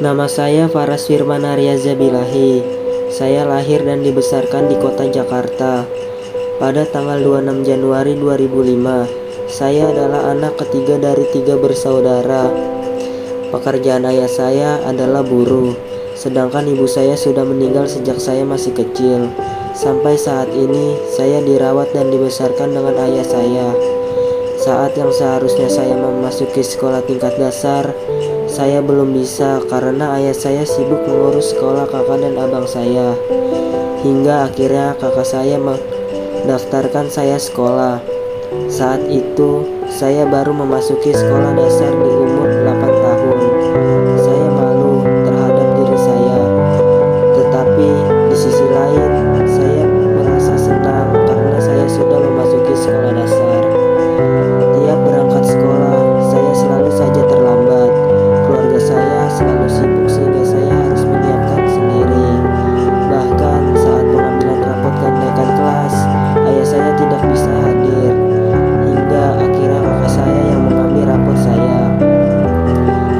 Nama saya Faras Firman Aryaza Bilahi. Saya lahir dan dibesarkan di kota Jakarta pada tanggal 26 Januari 2005. Saya adalah anak ketiga dari 3 bersaudara. Pekerjaan ayah saya adalah buruh, sedangkan ibu saya sudah meninggal sejak saya masih kecil. Sampai saat ini, saya dirawat dan dibesarkan dengan ayah saya. Saat yang seharusnya saya memasuki sekolah tingkat dasar, saya belum bisa karena ayah saya sibuk mengurus sekolah kakak dan abang saya. Hingga akhirnya kakak saya mendaftarkan saya sekolah. Saat itu, saya baru memasuki sekolah dasar di umur 8 tahun. Saya malu terhadap diri saya. Tetapi di sisi lain, saya merasa senang karena saya sudah memasuki sekolah dasar. Tiap berangkat sekolah, saya selalu saja terlambat. Keluarga saya selalu sibuk sehingga saya harus menyiapkan sendiri. Bahkan saat pengambilan rapot kenaikan kelas, ayah saya tidak bisa hadir. Hingga akhirnya kakak saya yang mengambil rapot saya.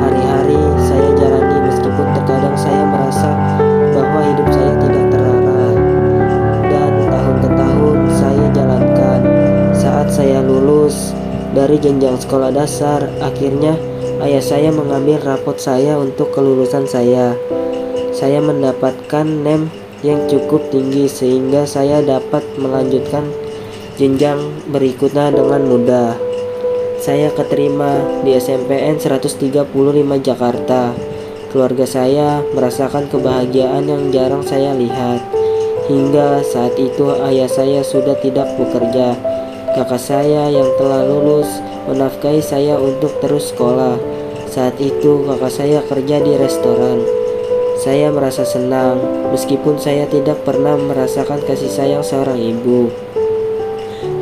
Hari-hari saya jalani meskipun terkadang saya merasa bahwa hidup saya tidak terarah. Dan tahun ke tahun saya jalankan. Saat saya lulus dari jenjang sekolah dasar, akhirnya ayah saya mengambil rapot saya untuk kelulusan saya. Saya mendapatkan NEM yang cukup tinggi sehingga saya dapat melanjutkan jenjang berikutnya dengan mudah. Saya keterima di SMPN 135 Jakarta. Keluarga saya merasakan kebahagiaan yang jarang saya lihat. Hingga saat itu ayah saya sudah tidak bekerja. Kakak saya yang telah lulus menafkahi saya untuk terus sekolah. Saat itu kakak saya kerja di restoran. Saya merasa senang meskipun saya tidak pernah merasakan kasih sayang seorang ibu.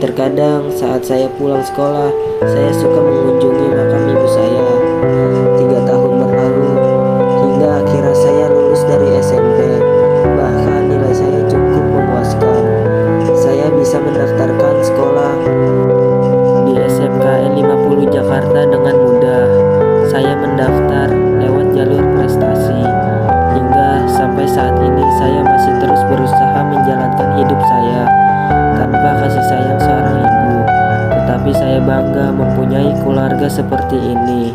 Terkadang saat saya pulang sekolah, saya suka mengunjungi makam ibu saya. 3 tahun berlalu hingga akhirnya saya lulus dari SMP. Bahkan nilai saya cukup memuaskan. Saya bisa mendaftarkan sekolah di SMKN 50 Jakarta dengan mudah. Saya mendaftar lewat jalur prestasi. Hingga sampai saat ini saya masih terus berusaha menjalankan hidup saya tanpa kasih sayang seorang ibu. Tetapi saya bangga mempunyai keluarga seperti ini.